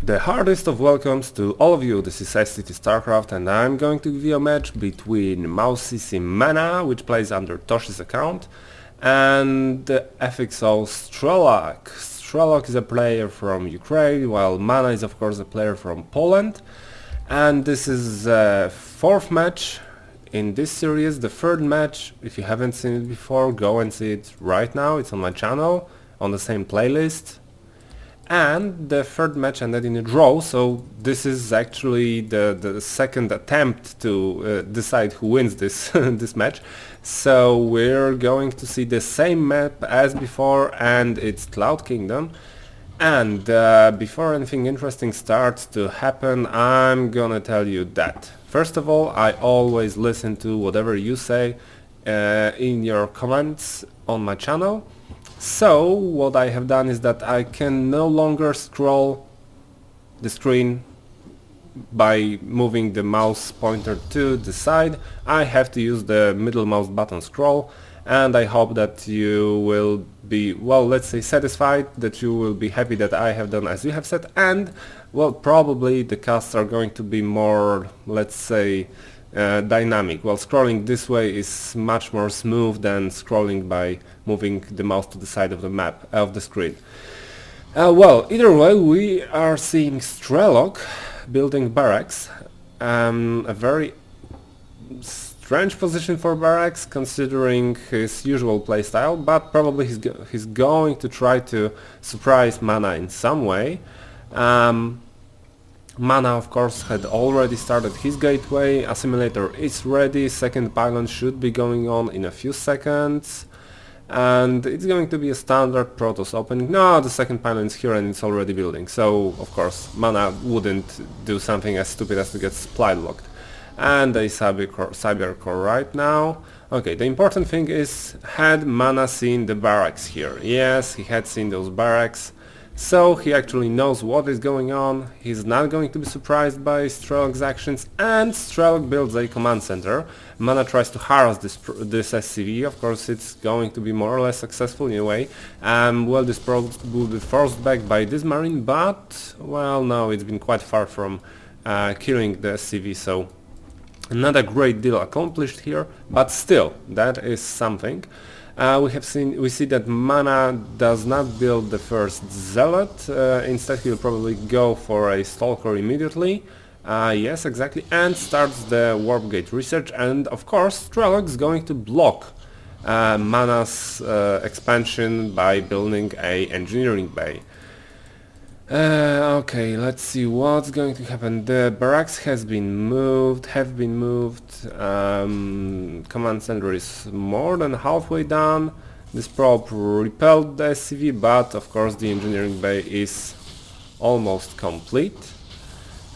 The hardest of welcomes to all of you. This is SctStarcraft and I'm going to give you a match between mouz in MaNa, which plays under Toshi's account, and FXO Strelok. Strelok is a player from Ukraine, while MaNa is of course a player from Poland. And this is the fourth match in this series, the third match. If you haven't seen it before, go and see it right now. It's on my channel, on the same playlist. And the third match ended in a draw, so this is actually the second attempt to decide who wins this this match. So we're going to see the same map as before, and it's Cloud Kingdom. And before anything interesting starts to happen, I'm gonna tell you that first of all, I always listen to whatever you say in your comments on my channel. So what I have done is that I can no longer scroll the screen by moving the mouse pointer to the side. I have to use the middle mouse button scroll, and I hope that you will be, well, let's say satisfied, that you will be happy that I have done as you have said, and well, probably the casts are going to be more, let's say, dynamic. Well, scrolling this way is much more smooth than scrolling by moving the mouse to the side of the map, of the screen. Well, either way, we are seeing Strelok building barracks. A very strange position for barracks considering his usual playstyle, but probably he's going to try to surprise MaNa in some way. MaNa of course had already started his gateway, assimilator is ready, second pylon should be going on in a few seconds, and it's going to be a standard Protoss opening. No, the second pylon is here and it's already building, so of course MaNa wouldn't do something as stupid as to get supply locked. And a cyber core right now. Okay, the important thing is, had MaNa seen the barracks here? Yes, he had seen those barracks. So he actually knows what is going on, he's not going to be surprised by Strelok's actions, and Strelok builds a command center. MaNa tries to harass this SCV, of course it's going to be more or less successful in a way. Well, this probe will be forced back by this marine, but, well, no, it's been quite far from killing the SCV, so not a great deal accomplished here, but still, that is something. We see that MaNa does not build the first Zealot, instead he'll probably go for a Stalker immediately, yes exactly, and starts the Warp Gate research, and of course Strelok is going to block MaNa's expansion by building a engineering bay. Okay, let's see what's going to happen. The barracks have been moved. Command center is more than halfway done. This probe repelled the SCV, but of course the engineering bay is almost complete.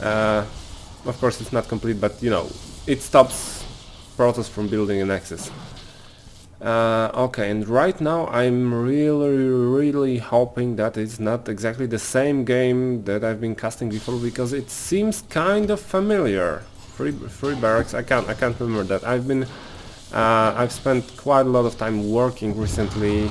Of course it's not complete, but you know, it stops Protoss from building an Nexus. Okay, and right now I'm really hoping that it's not exactly the same game that I've been casting before, because it seems kind of familiar. Free barracks, I can't remember that. I've spent quite a lot of time working recently.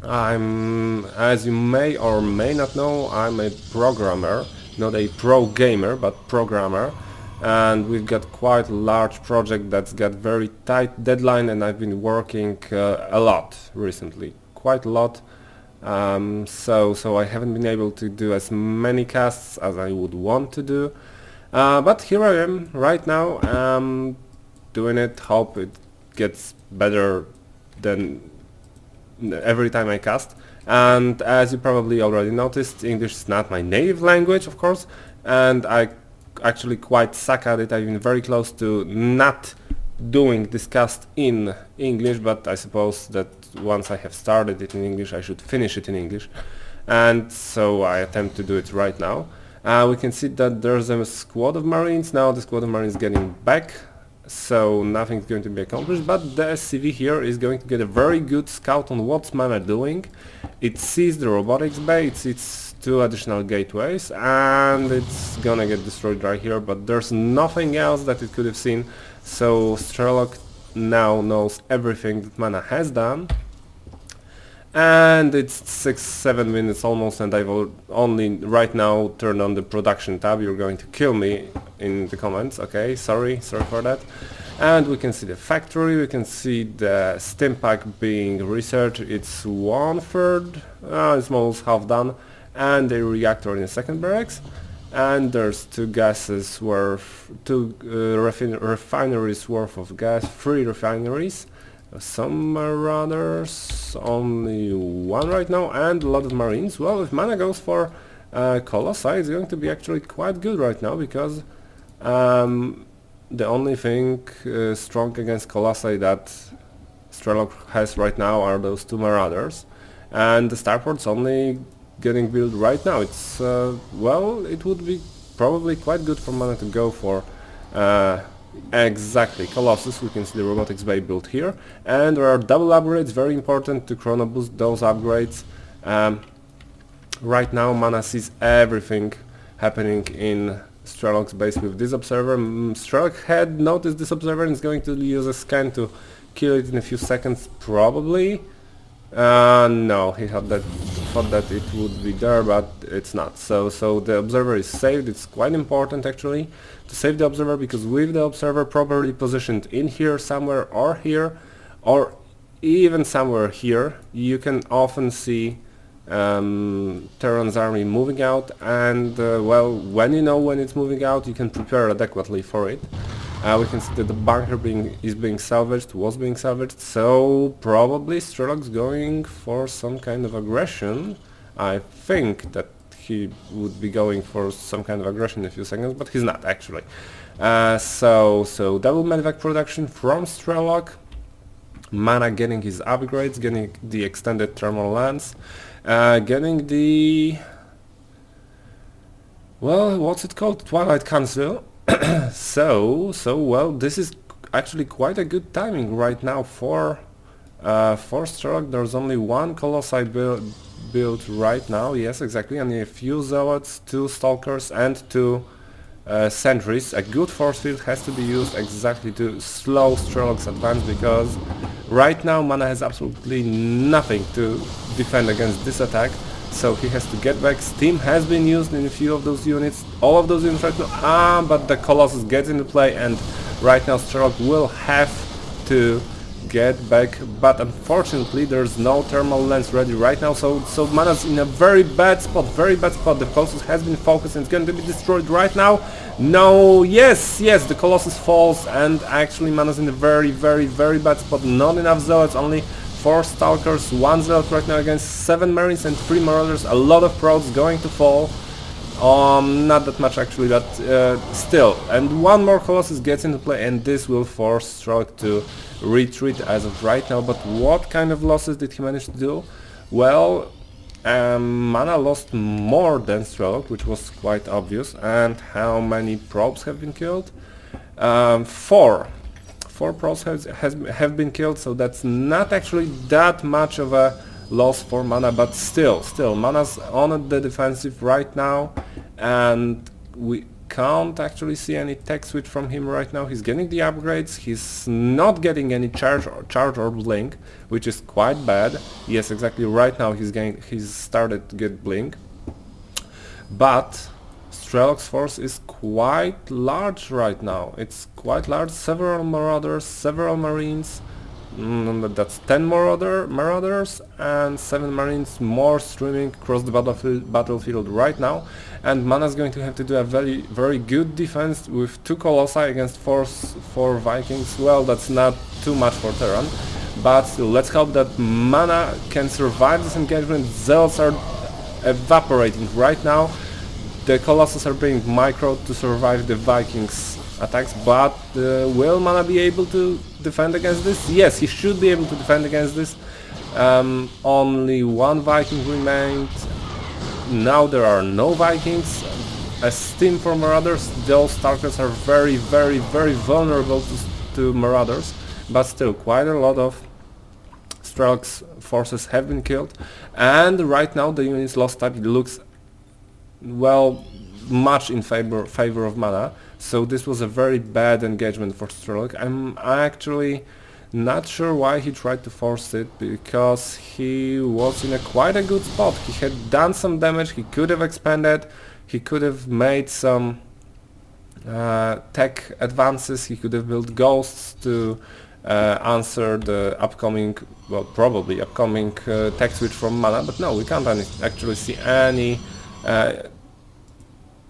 As you may or may not know, I'm a programmer, not a pro gamer, but programmer. And we've got quite a large project that's got very tight deadline, and I've been working a lot recently, quite a lot. So I haven't been able to do as many casts as I would want to do, but here I am right now, doing it. Hope it gets better than every time I cast. And as you probably already noticed, English is not my native language, of course, and I actually quite suck at it. I've been very close to not doing this cast in English, but I suppose that once I have started it in English I should finish it in English, and so I attempt to do it right now. We can see that there's a squad of Marines now. The squad of Marines is getting back, so nothing's going to be accomplished, but the SCV here is going to get a very good scout on what's MaNa doing. It sees the robotics bay, it sees two additional gateways, and it's gonna get destroyed right here, but there's nothing else that it could have seen, so Strelok now knows everything that MaNa has done. And it's 6-7 minutes almost, and I've only right now turned on the production tab. You're going to kill me in the comments. Okay, sorry for that. And we can see the factory, we can see the steam pack being researched. It's 1/3, it's almost half done, and the reactor in the second barracks. And there's two refineries worth of gas, 3 refineries. Some marauders, only 1 right now, and a lot of marines. Well, if MaNa goes for Colossi, it's going to be actually quite good right now, because the only thing strong against Colossi that Strelok has right now are those 2 marauders, and the starport's only getting built right now. It's well, it would be probably quite good for MaNa to go for exactly Colossus. We can see the robotics bay built here, and there are double upgrades, very important to chrono boost those upgrades. Right now MaNa sees everything happening in Strelok's base with this observer. Strelok had noticed this observer and is going to use a scan to kill it in a few seconds probably. No, he thought that it would be there, but it's not. So the observer is saved. It's quite important actually to save the observer, because with the observer properly positioned in here somewhere, or here, or even somewhere here, you can often see Terran's army moving out, and well, when you know when it's moving out, you can prepare adequately for it. We can see that the bunker was being salvaged, so probably Strelok's going for some kind of aggression. I think that he would be going for some kind of aggression in a few seconds, but he's not actually. So double medevac production from Strelok, MaNa getting his upgrades, getting the extended thermal lens, getting the, well, what's it called? Twilight Council. So well, this is actually quite a good timing right now for Strelok. There's only 1 Colossi built right now, yes, exactly, and a few Zealots, 2 Stalkers, and 2 Sentries. A good force field has to be used exactly to slow Strelok's advance, because right now MaNa has absolutely nothing to defend against this attack. So he has to get back. Steam has been used in a few of those units, all of those units right now, but the Colossus gets into play, and right now Strelok will have to get back, but unfortunately there's no thermal lens ready right now, so MaNa's in a very bad spot. The Colossus has been focused and it's going to be destroyed right now. No, yes, the Colossus falls, and actually MaNa's in a very bad spot. Not enough Zealots, only 4 Stalkers, 1 Zealot right now against 7 Marines and 3 Marauders. A lot of Prods going to fall. Not that much actually, but still. And 1 more Colossus gets into play, and this will force Strelok to retreat as of right now. But what kind of losses did he manage to do? Well, MaNa lost more than Strelok, which was quite obvious. And how many probes have been killed? 4 probes have been killed, so that's not actually that much of a loss for MaNa, but still MaNa's on the defensive right now, and we can't actually see any tech switch from him right now. He's getting the upgrades, he's not getting any charge or blink, which is quite bad. Yes, exactly, right now he's started to get blink, but Strelok's force is quite large right now. It's quite large, several Marauders, several Marines, that's 10 Marauders and 7 Marines more streaming across the battlefield right now. And MaNa's going to have to do a very good defense with 2 Colossi against 4 Vikings. Well, that's not too much for Terran, but still, let's hope that MaNa can survive this engagement. Zealots are evaporating right now. The Colossus are being microed to survive the Vikings attacks, but will MaNa be able to defend against this? Yes, he should be able to defend against this. Only 1 Viking remained. Now there are no Vikings. A steam for Marauders. Those Stalkers are very vulnerable to Marauders, but still quite a lot of Strelok's forces have been killed, and right now the unit's lost type looks, well, much in favor of MaNa. So this was a very bad engagement for Strelok. I'm actually Not sure why he tried to force it, because he was in quite a good spot. He had done some damage, he could have expanded, he could have made some tech advances, he could have built ghosts to answer the upcoming, well, probably upcoming tech switch from MaNa, but no, we can't actually see any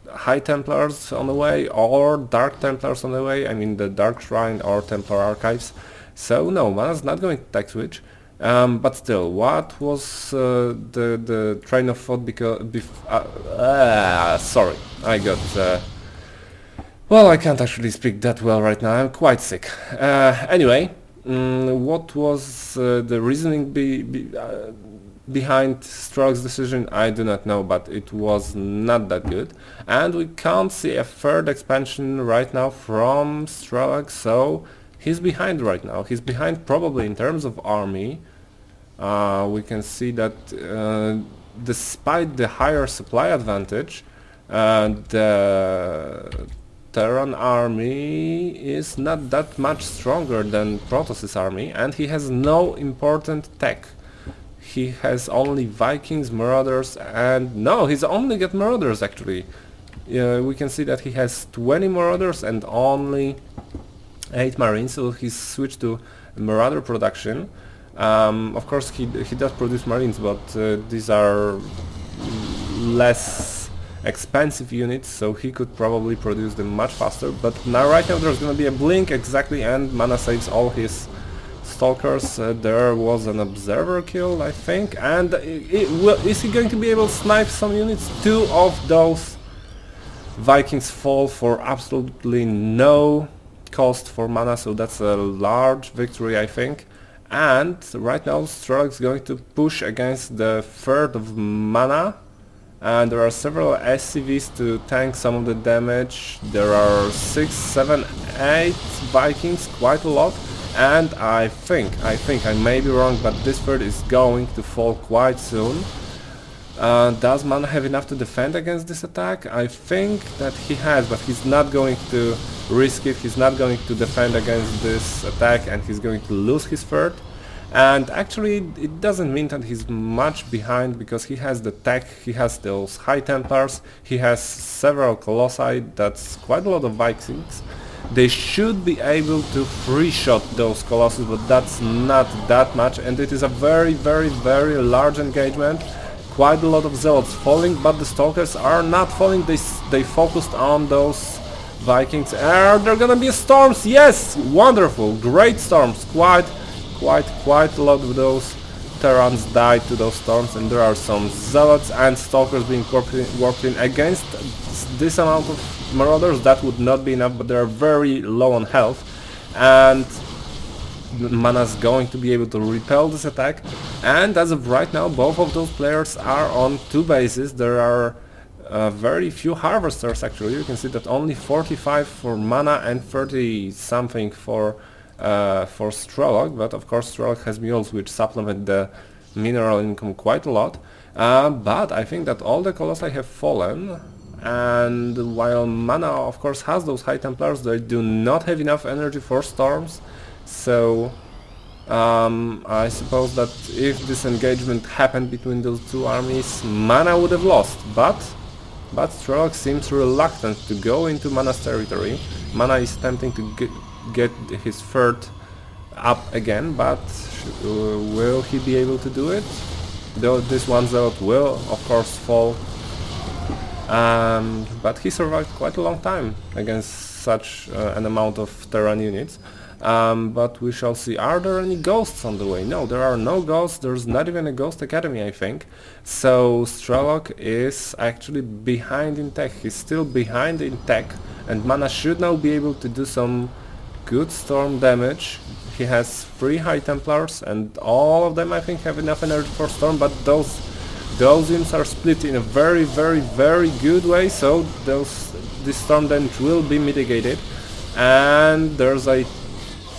High Templars on the way or Dark Templars on the way, I mean the Dark Shrine or Templar Archives. So no, MaNa's not going to tech switch. But still, what was the train of thought? Because sorry, I got well, I can't actually speak that well right now, I'm quite sick. Anyway, what was the reasoning behind SctStarcraft's decision? I do not know, but it was not that good. And we can't see a third expansion right now from Strelok, so he's behind right now. He's behind probably in terms of army. We can see that despite the higher supply advantage, the Terran army is not that much stronger than Protoss' army, and he has no important tech. He has only Vikings, Marauders, and no, he's only got Marauders actually. We can see that he has 20 Marauders and only 8 Marines, so he's switched to Marauder production. Of course he does produce Marines, but these are less expensive units, so he could probably produce them much faster. But now right now there's gonna be a blink exactly, and MaNa saves all his Stalkers. There was an observer kill, I think, and is he going to be able to snipe some units? 2 of those Vikings fall for absolutely no cost for MaNa, so that's a large victory, I think. And right now Strelok is going to push against the third of MaNa, and there are several SCVs to tank some of the damage. There are 6, 7, 8 Vikings, quite a lot. And I think I may be wrong, but this third is going to fall quite soon. Does MaNa have enough to defend against this attack? I think that he has, but he's not going to risk it. He's not going to defend against this attack, and he's going to lose his third. And actually it doesn't mean that he's much behind, because he has the tech, he has those High Templars, he has several Colossi, that's quite a lot of Vikings. They should be able to free shot those Colossus, but that's not that much, and it is a very, very, very large engagement. Quite a lot of Zealots falling, but the Stalkers are not falling. They focused on those Vikings. Are there gonna be storms? Yes! Wonderful! Great storms! Quite a lot of those Terrans died to those storms, and there are some Zealots and Stalkers being warped in against this amount of Marauders. That would not be enough, but they are very low on health, and MaNa's going to be able to repel this attack. And as of right now, both of those players are on 2 bases. There are very few Harvesters actually. You can see that only 45 for MaNa and 30 something for Strelok, but of course Strelok has mules which supplement the mineral income quite a lot. But I think that all the Colossi have fallen, and while MaNa of course has those High Templars, they do not have enough energy for storms. So I suppose that if this engagement happened between those 2 armies, MaNa would have lost, but Strelok seems reluctant to go into MaNa's territory. MaNa is attempting to get his third up again, but will he be able to do it? Though this one Zealot will of course fall, but he survived quite a long time against such an amount of Terran units. But we shall see. Are there any ghosts on the way? No, there are no ghosts. There's not even a Ghost Academy, I think. So Strelok is actually behind in tech. He's still behind in tech, and MaNa should now be able to do some good storm damage. He has 3 High Templars, and all of them I think have enough energy for storm, but those units are split in a very, very, very good way, so this storm damage will be mitigated. And there's a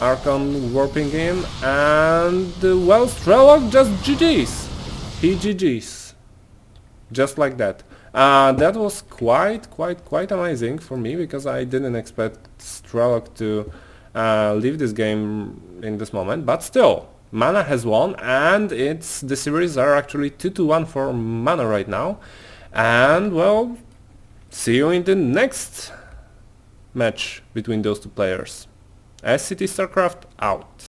Archon warping in, and well, Strelok just GG's. He GG's. Just like that. That was quite amazing for me, because I didn't expect Strelok to leave this game in this moment, but still, MaNa has won, and the series are actually 2-1 for MaNa right now. And well, see you in the next match between those two players. SctStarcraft out.